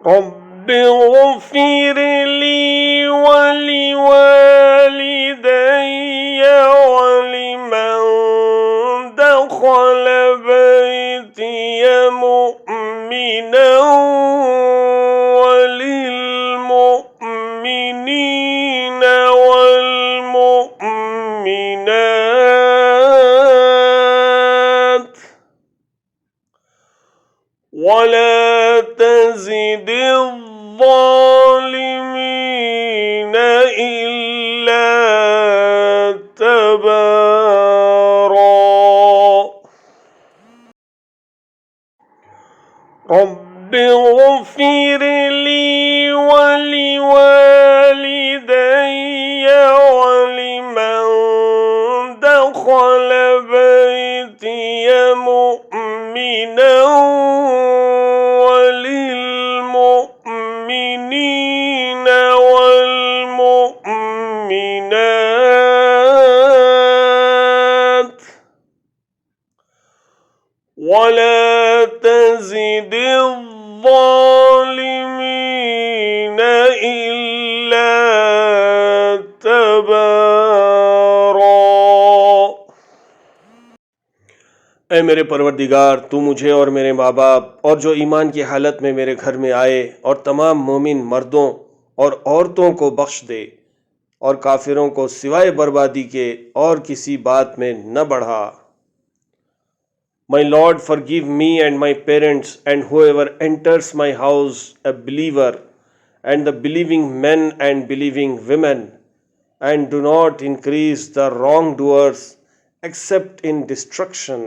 رب اغفر لي ولوالدي ولمن دخل بيتي مؤمنا وللمؤمنين والمؤمنات ولا تزد الظالمين إلا تبارا رب اغفر لي ولوالدي ولمن دخل بيتي مؤمنا وللمؤمنين والمؤمنات ولا تزد الظالمين إلا تبارا ऐ मेरे परवरदिगार, तू मुझे और मेरे माँ बाप और जो ईमान की हालत में मेरे घर में आए और तमाम मोमिन मर्दों और औरतों को बख्श दे और काफिरों को सिवाय बर्बादी के और किसी बात में न बढ़ा। My Lord, forgive me and my parents and whoever enters my house a believer, and the believing men and believing women, and do not increase the wrongdoers except in destruction.